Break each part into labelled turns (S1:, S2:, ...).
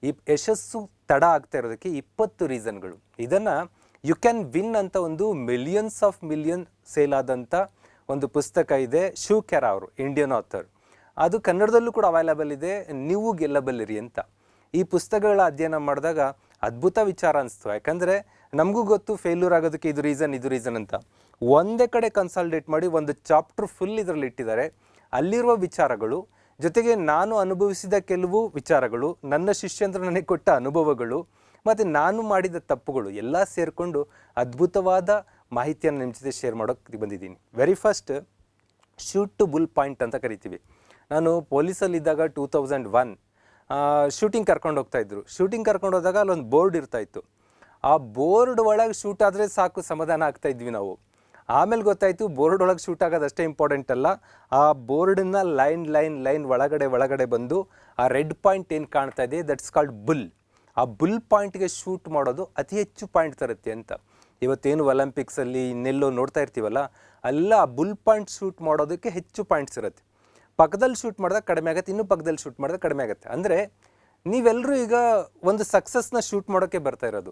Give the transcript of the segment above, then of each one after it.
S1: ಈ ಯಶಸ್ಸು ತಡ ಆಗ್ತಾ ಇರೋದಕ್ಕೆ 20 ರೀಸನ್ಗಳು. ಇದನ್ನು ಯು ಕ್ಯಾನ್ ವಿನ್ ಅಂತ ಒಂದು ಮಿಲಿಯನ್ ಸೇಲ್ ಆದಂಥ ಒಂದು ಪುಸ್ತಕ ಇದೆ. ಶಿವ್ ಕೆರಾ ಅವರು, ಇಂಡಿಯನ್ ಆಥರ್. ಅದು ಕನ್ನಡದಲ್ಲೂ ಕೂಡ ಅವೈಲಬಲ್ ಇದೆ. ನೀವು ಗೆಲ್ಲಬಲ್ಲಿರಿ ಅಂತ. ಈ ಪುಸ್ತಕಗಳ ಅಧ್ಯಯನ ಮಾಡಿದಾಗ ಅದ್ಭುತ ವಿಚಾರ ಅನಿಸ್ತು. ಯಾಕಂದರೆ ನಮಗೂ ಗೊತ್ತು ಫೇಲ್ಯೂರ್ ಆಗೋದಕ್ಕೆ ಇದು ರೀಸನ್ ಅಂತ. ಒಂದೇ ಕಡೆ ಕನ್ಸಾಲ್ಟೇಟ್ ಮಾಡಿ ಒಂದು ಚಾಪ್ಟರ್ ಫುಲ್ ಇದರಲ್ಲಿ ಇಟ್ಟಿದ್ದಾರೆ. ಅಲ್ಲಿರುವ ವಿಚಾರಗಳು ಜೊತೆಗೆ ನಾನು ಅನುಭವಿಸಿದ ಕೆಲವು ವಿಚಾರಗಳು, ನನ್ನ ಶಿಷ್ಯಂದ್ರು ನನಗೆ ಕೊಟ್ಟ ಅನುಭವಗಳು ಮತ್ತು ನಾನು ಮಾಡಿದ ತಪ್ಪುಗಳು ಎಲ್ಲ ಸೇರಿಕೊಂಡು ಅದ್ಭುತವಾದ ಮಾಹಿತಿಯನ್ನು ನಿಮ್ಮ ಜೊತೆ ಶೇರ್ ಮಾಡೋಕ್ಕೆ ಬಂದಿದ್ದೀನಿ. Very first, shoot to bull point ಅಂತ ಕರಿತೀವಿ. ನಾನು ಪೊಲೀಸಲ್ಲಿದ್ದಾಗ 2001 ಶೂಟಿಂಗ್ ಕರ್ಕೊಂಡು ಹೋಗ್ತಾಯಿದ್ರು. ಶೂಟಿಂಗ್ ಕರ್ಕೊಂಡು ಹೋದಾಗ ಅಲ್ಲೊಂದು ಬೋರ್ಡ್ ಇರ್ತಾಯಿತ್ತು. ಆ ಬೋರ್ಡ್ ಒಳಗೆ ಶೂಟ್ ಆದರೆ ಸಾಕು, ಸಮಾಧಾನ ಆಗ್ತಾಯಿದ್ವಿ ನಾವು. ಆಮೇಲೆ ಗೊತ್ತಾಯಿತು ಬೋರ್ಡ್ ಒಳಗೆ ಶೂಟ್ ಆಗೋದು ಅಷ್ಟೇ ಇಂಪಾರ್ಟೆಂಟ್ ಅಲ್ಲ. ಆ ಬೋರ್ಡನ್ನ ಲೈನ್ ಒಳಗಡೆ ಬಂದು ಆ ರೆಡ್ ಪಾಯಿಂಟ್ ಏನು ಕಾಣ್ತಾ ಇದೆ, ದಟ್ಸ್ ಕಾಲ್ಡ್ ಬುಲ್. ಆ ಬುಲ್ ಪಾಯಿಂಟ್ಗೆ ಶೂಟ್ ಮಾಡೋದು ಅತಿ ಹೆಚ್ಚು ಪಾಯಿಂಟ್ ತರುತ್ತೆ ಅಂತ. ಇವತ್ತೇನು ಒಲಿಂಪಿಕ್ಸಲ್ಲಿ ಇನ್ನೆಲ್ಲೋ ನೋಡ್ತಾ ಇರ್ತೀವಲ್ಲ, ಅಲ್ಲ ಆ ಬುಲ್ ಪಾಯಿಂಟ್ ಶೂಟ್ ಮಾಡೋದಕ್ಕೆ ಹೆಚ್ಚು ಪಾಯಿಂಟ್ಸ್ ಇರುತ್ತೆ. ಪಕ್ಕದಲ್ಲಿ ಶೂಟ್ ಮಾಡಿದಾಗ ಕಡಿಮೆ ಆಗುತ್ತೆ, ಇನ್ನೂ ಪಕ್ಕದಲ್ಲಿ ಶೂಟ್ ಮಾಡಿದಾಗ ಕಡಿಮೆ ಆಗುತ್ತೆ. ಅಂದರೆ ನೀವೆಲ್ಲರೂ ಈಗ ಒಂದು ಸಕ್ಸಸ್ನ ಶೂಟ್ ಮಾಡೋಕ್ಕೆ ಬರ್ತಾ ಇರೋದು.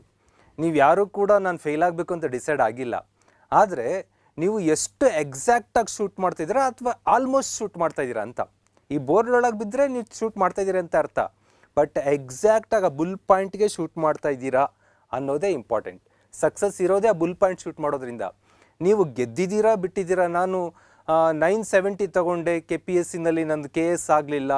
S1: ನೀವು ಯಾರೂ ಕೂಡ ನಾನು ಫೇಲ್ ಆಗಬೇಕು ಅಂತ ಡಿಸೈಡ್ ಆಗಿಲ್ಲ. ಆದರೆ ನೀವು ಎಷ್ಟು ಎಕ್ಸಾಕ್ಟಾಗಿ ಶೂಟ್ ಮಾಡ್ತಾಯಿದ್ದೀರಾ ಅಥವಾ ಆಲ್ಮೋಸ್ಟ್ ಶೂಟ್ ಮಾಡ್ತಾಯಿದ್ದೀರಾ ಅಂತ. ಈ ಬೋರ್ಡ್ ಒಳಗೆ ಬಿದ್ದರೆ ನೀವು ಶೂಟ್ ಮಾಡ್ತಾಯಿದ್ದೀರಾ ಅಂತ ಅರ್ಥ. ಬಟ್ ಎಕ್ಸಾಕ್ಟಾಗಿ ಆ ಬುಲ್ ಪಾಯಿಂಟ್ಗೆ ಶೂಟ್ ಮಾಡ್ತಾಯಿದ್ದೀರಾ ಅನ್ನೋದೇ ಇಂಪಾರ್ಟೆಂಟ್. ಸಕ್ಸಸ್ ಇರೋದೇ ಆ ಬುಲ್ ಪಾಯಿಂಟ್ ಶೂಟ್ ಮಾಡೋದ್ರಿಂದ. ನೀವು ಗೆದ್ದಿದ್ದೀರಾ ಬಿಟ್ಟಿದ್ದೀರಾ. ನಾನು 970 ತಗೊಂಡೆ KPSCನಲ್ಲಿ, ನಂದು KS ಆಗಲಿಲ್ಲ.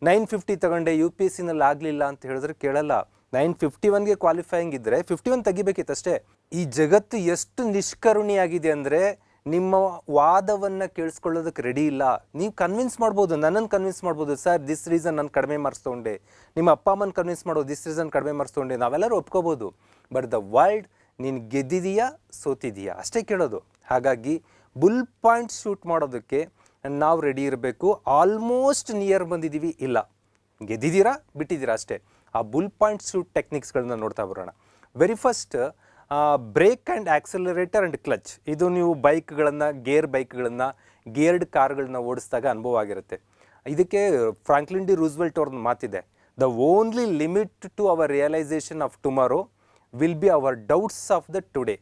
S1: 950 ತಗೊಂಡೆ UPSCನಲ್ಲಿ ಆಗಲಿಲ್ಲ ಅಂತ ಹೇಳಿದ್ರೆ ಕೇಳಲ್ಲ. 951ಗೆ ಕ್ವಾಲಿಫೈಯಿಂಗ್ ಇದ್ದರೆ 51 ತೆಗಿಬೇಕಿತ್ತು ಅಷ್ಟೇ. ಈ ಜಗತ್ತು ಎಷ್ಟು ನಿಷ್ಕರುಣಿಯಾಗಿದೆ ಅಂದರೆ ನಿಮ್ಮ ವಾದವನ್ನು ಕೇಳಿಸ್ಕೊಳ್ಳೋದಕ್ಕೆ ರೆಡಿ ಇಲ್ಲ. ನೀವು ಕನ್ವಿನ್ಸ್ ಮಾಡ್ಬೋದು, ನನ್ನನ್ನು ಕನ್ವಿನ್ಸ್ ಮಾಡ್ಬೋದು, ಸರ್ ದಿಸ್ ರೀಸನ್ ನಾನು ಕಡಿಮೆ ಮಾರ್ಕ್ಸ್ ತೊಗೊಂಡೆ. ನಿಮ್ಮ ಅಪ್ಪ ಅಮ್ಮನ ಕನ್ವಿನ್ಸ್ ಮಾಡೋದು, ದಿಸ್ ರೀಸನ್ ಕಡಿಮೆ ಮಾರ್ಕ್ಸ್ ತೊಗೊಂಡೆ. ನಾವೆಲ್ಲರೂ ಒಪ್ಕೋಬೋದು. ಬಟ್ ದ ವರ್ಲ್ಡ್ ನೀನು ಗೆದ್ದಿದೀಯಾ ಸೋತಿದೀಯಾ ಅಷ್ಟೇ ಕೇಳೋದು. ಹಾಗಾಗಿ ಬುಲ್ ಪಾಯಿಂಟ್ ಶೂಟ್ ಮಾಡೋದಕ್ಕೆ ನಾವು ರೆಡಿ ಇರಬೇಕು. ಆಲ್ಮೋಸ್ಟ್ ನಿಯರ್ ಬಂದಿದ್ದೀವಿ, ಇಲ್ಲ ಗೆದ್ದಿದ್ದೀರಾ ಬಿಟ್ಟಿದ್ದೀರಾ ಅಷ್ಟೇ. ಆ ಬುಲ್ ಪಾಯಿಂಟ್ ಶೂಟ್ ಟೆಕ್ನಿಕ್ಸ್ಗಳನ್ನ ನೋಡ್ತಾ ಬರೋಣ. Very first, brake and accelerator and clutch. ಇದು ನೀವು ಬೈಕ್ಗಳನ್ನು, ಗೇರ್ಡ್ ಕಾರ್ಗಳನ್ನ ಓಡಿಸಿದಾಗ ಅನುಭವ ಆಗಿರುತ್ತೆ. ಇದಕ್ಕೆ ಫ್ರಾಂಕ್ಲಿನ್ ಡಿ ರೂಸ್ವೆಲ್ಟ್ ಅವ್ರದ್ದು ಮಾತಿದೆ, the only limit to our realisation of tomorrow will be our doubts of the today.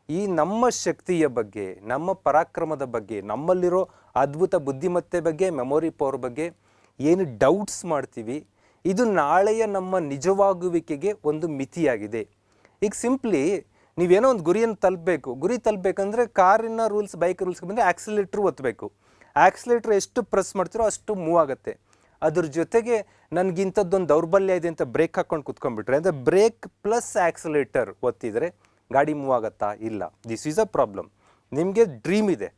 S1: ಈ ನಮ್ಮ ಶಕ್ತಿಯ ಬಗ್ಗೆ, ನಮ್ಮ ಪರಾಕ್ರಮದ ಬಗ್ಗೆ, ನಮ್ಮಲ್ಲಿರೋ ಅದ್ಭುತ ಬುದ್ಧಿಮತ್ತೆ ಬಗ್ಗೆ, ಮೆಮೊರಿ ಪವರ್ ಬಗ್ಗೆ ಏನು ಡೌಟ್ಸ್ ಮಾಡ್ತೀವಿ, ಇದು ನಾಳೆಯ ನಮ್ಮ ನಿಜವಾಗುವಿಕೆಗೆ ಒಂದು ಮಿತಿಯಾಗಿದೆ. ಈಗ ಸಿಂಪ್ಲಿ ನೀವೇನೋ ಒಂದು ಗುರಿಯನ್ನು ತಲುಪಬೇಕು. ಗುರಿ ತಲುಪಬೇಕಂದ್ರೆ ಕಾರಿನ ರೂಲ್ಸ್, ಬೈಕ್ ರೂಲ್ಸ್ಗೆ ಬಂದರೆ ಆಕ್ಸಿಲೇಟ್ರ್ ಒತ್ತಬೇಕು. ಆಕ್ಸಿಲೇಟ್ರ್ ಎಷ್ಟು ಪ್ರೆಸ್ ಮಾಡ್ತೀರೋ ಅಷ್ಟು ಮೂವ್ ಆಗುತ್ತೆ. ಅದ್ರ ಜೊತೆಗೆ ನನಗಿಂಥದ್ದೊಂದು ದೌರ್ಬಲ್ಯ ಇದೆ ಅಂತ ಬ್ರೇಕ್ ಹಾಕ್ಕೊಂಡು ಕುತ್ಕೊಂಡ್ಬಿಟ್ರೆ, ಅಂದರೆ ಬ್ರೇಕ್ ಪ್ಲಸ್ ಆಕ್ಸಿಲೇಟರ್ ಒತ್ತಿದರೆ ಗಾಡಿ ಮೂವ್ ಆಗುತ್ತಾ? ಇಲ್ಲ. This is a problem. ನಿಮಗೆ ಡ್ರೀಮ್ ಇದೆ.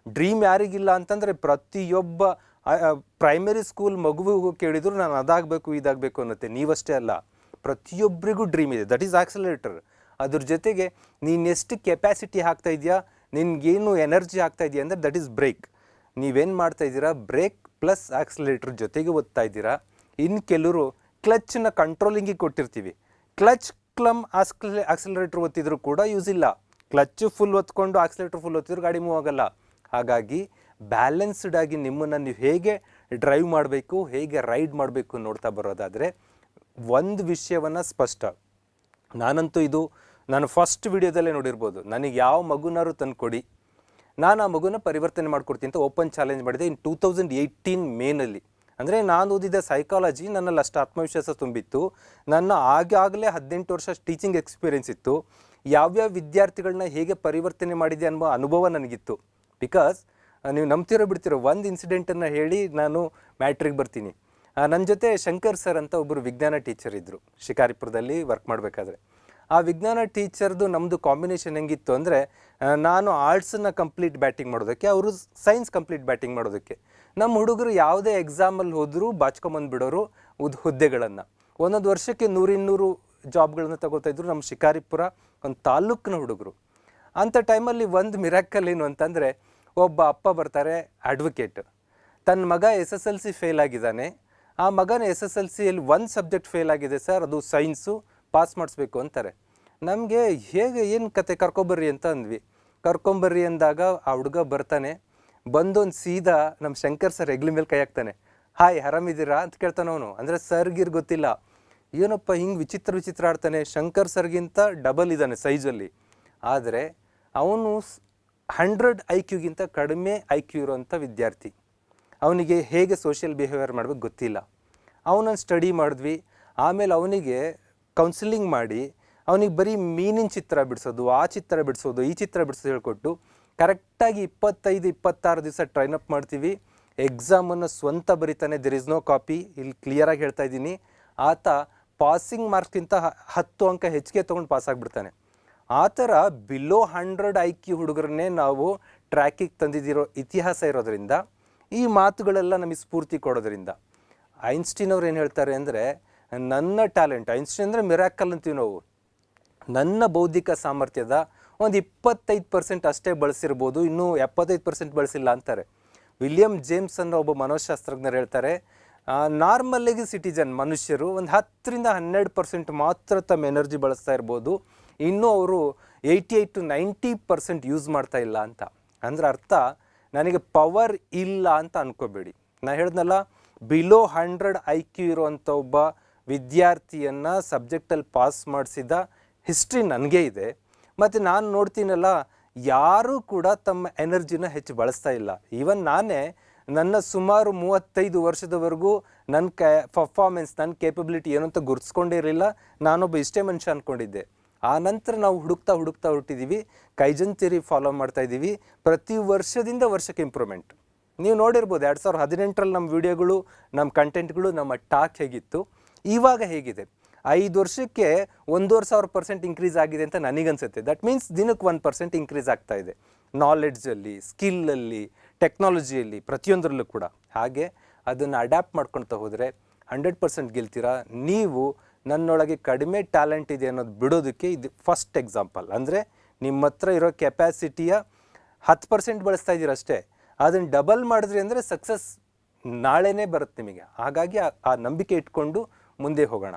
S1: ಡ್ರೀಮ್ ಯಾರಿಗಿಲ್ಲ ಅಂತಂದರೆ ಪ್ರತಿಯೊಬ್ಬ ಪ್ರೈಮರಿ ಸ್ಕೂಲ್ ಮಗುವಿಗೂ ಕೇಳಿದ್ರು ನಾನು ಅದಾಗಬೇಕು ಇದಾಗಬೇಕು ಅನ್ನತ್ತೆ. ನೀವಷ್ಟೇ ಅಲ್ಲ, ಪ್ರತಿಯೊಬ್ಬರಿಗೂ ಡ್ರೀಮ್ ಇದೆ. That is accelerator. ಅದ್ರ ಜೊತೆಗೆ ನೀನೆಷ್ಟು ಕೆಪ್ಯಾಸಿಟಿ ಹಾಕ್ತಾ ಇದೆಯಾ, ನಿನ್ಗೇನು ಎನರ್ಜಿ ಆಗ್ತಾ ಇದೆಯಾ ಅಂದರೆ ದಟ್ ಈಸ್ ಬ್ರೇಕ್. ನೀವೇನು ಮಾಡ್ತಾ ಇದ್ದೀರಾ, ಬ್ರೇಕ್ ಪ್ಲಸ್ ಆಕ್ಸಿಲೇಟರ್ ಜೊತೆಗೆ ಓದ್ತಾ ಇದ್ದೀರಾ. ಇನ್ನು ಕೆಲವರು ಕ್ಲಚ್ನ ಕಂಟ್ರೋಲಿಂಗಿಗೆ ಕೊಟ್ಟಿರ್ತೀವಿ. ಕ್ಲಚ್ ಆಕ್ಸಿಲರೇಟರ್ ಒತ್ತಿದ್ರು ಕೂಡ ಯೂಸ್ ಇಲ್ಲ. ಕ್ಲಚ್ ಫುಲ್ ಒತ್ಕೊಂಡು ಆಕ್ಸಿಲೇಟರ್ ಫುಲ್ ಒತ್ತಿದ್ರು ಗಾಡಿ ಮೂವ್ ಆಗಲ್ಲ. ಹಾಗಾಗಿ ಬ್ಯಾಲೆನ್ಸ್ಡ್ ಆಗಿ ನಿಮ್ಮನ್ನು ನೀವು ಹೇಗೆ ಡ್ರೈವ್ ಮಾಡಬೇಕು, ಹೇಗೆ ರೈಡ್ ಮಾಡಬೇಕು ನೋಡ್ತಾ ಬರೋದಾದರೆ ಒಂದು ವಿಷಯವನ್ನು ಸ್ಪಷ್ಟ. ನಾನಂತೂ ಇದು ನಾನು ಫಸ್ಟ್ ವಿಡಿಯೋದಲ್ಲೇ ನೋಡಿರ್ಬೋದು. ನನಗೆ ಯಾವ ಮಗುನಾರು ತಂದುಕೊಡಿ, ನಾನು ಆ ಮಗುನ ಪರಿವರ್ತನೆ ಮಾಡ್ಕೊಡ್ತೀನಿ ಅಂತ ಓಪನ್ ಚಾಲೆಂಜ್ ಮಾಡಿದೆ ಇನ್ 2018 ಮೇನಲ್ಲಿ. ಅಂದರೆ ನಾನು ಓದಿದ ಸೈಕಾಲಜಿ ನನ್ನಲ್ಲಿ ಅಷ್ಟು ಆತ್ಮವಿಶ್ವಾಸ ತುಂಬಿತ್ತು. ನನ್ನ ಆಗಾಗಲೇ 18 ವರ್ಷ ಟೀಚಿಂಗ್ ಎಕ್ಸ್ಪೀರಿಯೆನ್ಸ್ ಇತ್ತು. ಯಾವ್ಯಾವ ವಿದ್ಯಾರ್ಥಿಗಳನ್ನ ಹೇಗೆ ಪರಿವರ್ತನೆ ಮಾಡಿದೆ ಅನ್ನೋ ಅನುಭವ ನನಗಿತ್ತು. ಬಿಕಾಸ್ ನೀವು ನಂಬ್ತಿರೋ ಬಿಡ್ತಿರೋ, ಒಂದು ಇನ್ಸಿಡೆಂಟನ್ನು ಹೇಳಿ ನಾನು ಮ್ಯಾಟ್ರಿಗೆ ಬರ್ತೀನಿ. ನನ್ನ ಜೊತೆ ಶಂಕರ್ ಸರ್ ಅಂತ ಒಬ್ಬರು ವಿಜ್ಞಾನ ಟೀಚರ್ ಇದ್ದರು, ಶಿಕಾರಿಪುರದಲ್ಲಿ ವರ್ಕ್ ಮಾಡಬೇಕಾದ್ರೆ. ಆ ವಿಜ್ಞಾನ ಟೀಚರ್ದು ನಮ್ಮದು ಕಾಂಬಿನೇಷನ್ ಹೆಂಗಿತ್ತು ಅಂದರೆ, ನಾನು ಆರ್ಟ್ಸನ್ನು ಕಂಪ್ಲೀಟ್ ಬ್ಯಾಟಿಂಗ್ ಮಾಡೋದಕ್ಕೆ, ಅವರು ಸೈನ್ಸ್ ಕಂಪ್ಲೀಟ್ ಬ್ಯಾಟಿಂಗ್ ಮಾಡೋದಕ್ಕೆ. ನಮ್ಮ ಹುಡುಗರು ಯಾವುದೇ ಎಕ್ಸಾಮಲ್ಲಿ ಹೋದರೂ ಬಾಚ್ಕೊಂಬಂದುಬಿಡೋರು ಹುದ್ದೆಗಳನ್ನು. ಒಂದೊಂದು ವರ್ಷಕ್ಕೆ 100-200 ಜಾಬ್ಗಳನ್ನು ತಗೋತಾಯಿದ್ರು ನಮ್ಮ ಶಿಕಾರಿಪುರ ಒಂದು ತಾಲೂಕಿನ ಹುಡುಗರು. ಅಂಥ ಟೈಮಲ್ಲಿ ಒಂದು ಮಿರಾಕಲ್ ಏನು ಅಂತಂದರೆ, ಒಬ್ಬ ಅಪ್ಪ ಬರ್ತಾರೆ, ಅಡ್ವೊಕೇಟ್. ತನ್ನ ಮಗ SSLC ಫೇಲ್ ಆಗಿದ್ದಾನೆ. ಆ ಮಗನ SSLCಯಲ್ಲಿ ಒಂದು ಸಬ್ಜೆಕ್ಟ್ ಫೇಲ್ ಆಗಿದೆ ಸರ್, ಅದು ಸೈನ್ಸು, ಪಾಸ್ ಮಾಡಿಸ್ಬೇಕು ಅಂತಾರೆ. ನಮಗೆ ಹೇಗೆ ಏನು ಕತೆ, ಕರ್ಕೊಂಬರ್ರಿ ಅಂತ ಅಂದ್ವಿ. ಕರ್ಕೊಂಬರ್ರಿ ಅಂದಾಗ ಆ ಹುಡುಗ ಬರ್ತಾನೆ. ಬಂದೊಂದು ಸೀದಾ ನಮ್ಮ ಶಂಕರ್ ಸರ್ ಹೆಗ್ಲ ಮೇಲೆ ಕೈ ಹಾಕ್ತಾನೆ. ಹಾಯ್ ಆರಾಮಿದ್ದೀರಾ ಅಂತ ಕೇಳ್ತಾನೆ ಅವನು. ಅಂದರೆ ಸರ್ಗಿರ್ ಗೊತ್ತಿಲ್ಲ, ಏನಪ್ಪ ಹಿಂಗೆ ವಿಚಿತ್ರ ವಿಚಿತ್ರ ಆಡ್ತಾನೆ, ಶಂಕರ್ ಸರ್ಗಿಂತ ಡಬಲ್ ಇದ್ದಾನೆ ಸೈಜಲ್ಲಿ, ಆದರೆ ಅವನು 100 IQ ಗಿಂತ ಕಡಿಮೆ IQ ಇರೋವಂಥ ವಿದ್ಯಾರ್ಥಿ. ಅವನಿಗೆ ಹೇಗೆ ಸೋಷಿಯಲ್ ಬಿಹೇವಿಯರ್ ಮಾಡಬೇಕು ಗೊತ್ತಿಲ್ಲ. ಅವನನ್ನು ಸ್ಟಡಿ ಮಾಡಿದ್ವಿ. ಆಮೇಲೆ ಅವನಿಗೆ ಕೌನ್ಸಿಲಿಂಗ್ ಮಾಡಿ ಅವನಿಗೆ ಬರೀ ಮೀನಿನ ಚಿತ್ರ ಬಿಡಿಸೋದು, ಆ ಚಿತ್ರ ಬಿಡಿಸೋದು, ಈ ಚಿತ್ರ ಬಿಡಿಸೋದು ಹೇಳ್ಕೊಟ್ಟು ಕರೆಕ್ಟಾಗಿ 25-26 ದಿವಸ ಟ್ರೈನಪ್ ಮಾಡ್ತೀವಿ. ಎಕ್ಸಾಮನ್ನು ಸ್ವಂತ ಬರೀತಾನೆ, ದೆರ್ ಇಸ್ ನೋ ಕಾಪಿ. ಇಲ್ಲಿ ಕ್ಲಿಯರಾಗಿ ಹೇಳ್ತಾ ಇದ್ದೀನಿ. ಆತ ಪಾಸಿಂಗ್ ಮಾರ್ಕ್ಸ್ಗಿಂತ 10 ಅಂಕ ಹೆಚ್ಚಿಗೆ ತೊಗೊಂಡು ಪಾಸ್ ಆಗಿಬಿಡ್ತಾನೆ. ಆ ಥರ ಬಿಲೋ 100 IQ ಹುಡುಗರನ್ನೇ ನಾವು ಟ್ರ್ಯಾಕಿಗೆ ತಂದಿದ್ದಿರೋ ಇತಿಹಾಸ ಇರೋದರಿಂದ, ಈ ಮಾತುಗಳೆಲ್ಲ ನಮಗೆ ಸ್ಫೂರ್ತಿ ಕೊಡೋದ್ರಿಂದ, ಐನ್ಸ್ಟೀನ್ ಅವ್ರು ಏನು ಹೇಳ್ತಾರೆ ಅಂದರೆ, ನನ್ನ ಟ್ಯಾಲೆಂಟ್, ಐನ್ಸ್ಟೀನ್ ಅಂದರೆ ಮಿರಾಕಲ್ ಅಂತೀವಿ ನಾವು, ನನ್ನ ಬೌದ್ಧಿಕ ಸಾಮರ್ಥ್ಯದ ಒಂದು 25% ಅಷ್ಟೇ ಬಳಸಿರ್ಬೋದು, ಇನ್ನೂ 75% ಬಳಸಿಲ್ಲ ಅಂತಾರೆ. ವಿಲಿಯಂ ಜೇಮ್ಸ್ ಅನ್ನೋ ಒಬ್ಬ ಮನೋಶಾಸ್ತ್ರಜ್ಞರು ಹೇಳ್ತಾರೆ, ನಾರ್ಮಲ್ಲಾಗಿ ಸಿಟಿಜನ್ ಮನುಷ್ಯರು ಒಂದು 10-12% ಮಾತ್ರ ತಮ್ಮ ಎನರ್ಜಿ ಬಳಸ್ತಾ ಇರ್ಬೋದು, ಇನ್ನೂ ಅವರು 88-90% ಯೂಸ್ ಮಾಡ್ತಾ ಇಲ್ಲ ಅಂತ. ಅಂದ್ರೆ ಅರ್ಥ, ನನಗೆ ಪವರ್ ಇಲ್ಲ ಅಂತ ಅನ್ಕೋಬೇಡಿ. ನಾನು ಹೇಳಿದ್ನಲ್ಲ, ಬಿಲೋ 100 IQ ಇರುವಂಥ ಒಬ್ಬ ವಿದ್ಯಾರ್ಥಿಯನ್ನು ಸಬ್ಜೆಕ್ಟಲ್ಲಿ ಪಾಸ್ ಮಾಡಿಸಿದ ಹಿಸ್ಟ್ರಿ ನನಗೇ ಇದೆ. ಮತ್ತು ನಾನು ನೋಡ್ತೀನಲ್ಲ, ಯಾರೂ ಕೂಡ ತಮ್ಮ ಎನರ್ಜಿನ ಹೆಚ್ಚು ಬಳಸ್ತಾ ಇಲ್ಲ. ಈವನ್ ನಾನೇ ನನ್ನ ಸುಮಾರು 35 ವರ್ಷದವರೆಗೂ ನನ್ನ ಪರ್ಫಾರ್ಮೆನ್ಸ್, ನನ್ನ ಕೇಪಬಿಲಿಟಿ ಏನು ಅಂತ ಗುರ್ಸ್ಕೊಂಡಿರಲಿಲ್ಲ. ನಾನೊಬ್ಬ ಇಷ್ಟೇ ಮನುಷ್ಯ ಅಂದ್ಕೊಂಡಿದ್ದೆ. ಆ ನಂತರ ನಾವು ಹುಡುಕ್ತಾ ಹೊರಟಿದ್ದೀವಿ. ಕೈಜನ್ ಥಿಯರಿ ಫಾಲೋ ಮಾಡ್ತಾ ಇದ್ದೀವಿ. ಪ್ರತಿ ವರ್ಷದಿಂದ ವರ್ಷಕ್ಕೆ ಇಂಪ್ರೂವ್ಮೆಂಟ್. ನೀವು ನೋಡಿರ್ಬೋದು 2018ರಲ್ಲಿ ನಮ್ಮ ವಿಡಿಯೋಗಳು, ನಮ್ಮ ಕಂಟೆಂಟ್ಗಳು, ನಮ್ಮ ಟಾಕ್ ಹೇಗಿತ್ತು, ಇವಾಗ ಹೇಗಿದೆ. 5 ವರ್ಷಕ್ಕೆ 1,500% ಇನ್ಕ್ರೀಸ್ ಆಗಿದೆ ಅಂತ ನನಗನ್ಸುತ್ತೆ. ದಟ್ ಮೀನ್ಸ್ ದಿನಕ್ಕೆ 1% ಇನ್ಕ್ರೀಸ್ ಆಗ್ತಾ ಇದೆ, ನಾಲೆಡ್ಜಲ್ಲಿ, ಸ್ಕಿಲ್ಲಲ್ಲಿ, ಟೆಕ್ನಾಲಜಿಯಲ್ಲಿ, ಪ್ರತಿಯೊಂದರಲ್ಲೂ ಕೂಡ. ಹಾಗೆ ಅದನ್ನು ಅಡ್ಯಾಪ್ಟ್ ಮಾಡ್ಕೊಳ್ತಾ ಹೋದರೆ 100% ಗೆಲ್ತೀರಾ. ನೀವು ನನ್ನೊಳಗೆ ಕಡಿಮೆ ಟ್ಯಾಲೆಂಟ್ ಇದೆ ಅನ್ನೋದು ಬಿಡೋದಕ್ಕೆ ಇದು ಫಸ್ಟ್ ಎಕ್ಸಾಂಪಲ್. ಅಂದರೆ ನಿಮ್ಮ ಹತ್ರ ಇರೋ ಕೆಪ್ಯಾಸಿಟಿಯ 10% ಬಳಸ್ತಾ ಇದ್ದೀರ ಅಷ್ಟೇ. ಅದನ್ನು ಡಬಲ್ ಮಾಡಿದ್ರಿ ಅಂದರೆ ಸಕ್ಸಸ್ ನಾಳೆನೇ ಬರುತ್ತೆ ನಿಮಗೆ. ಹಾಗಾಗಿ ಆ ನಂಬಿಕೆ ಇಟ್ಕೊಂಡು ಮುಂದೆ ಹೋಗೋಣ.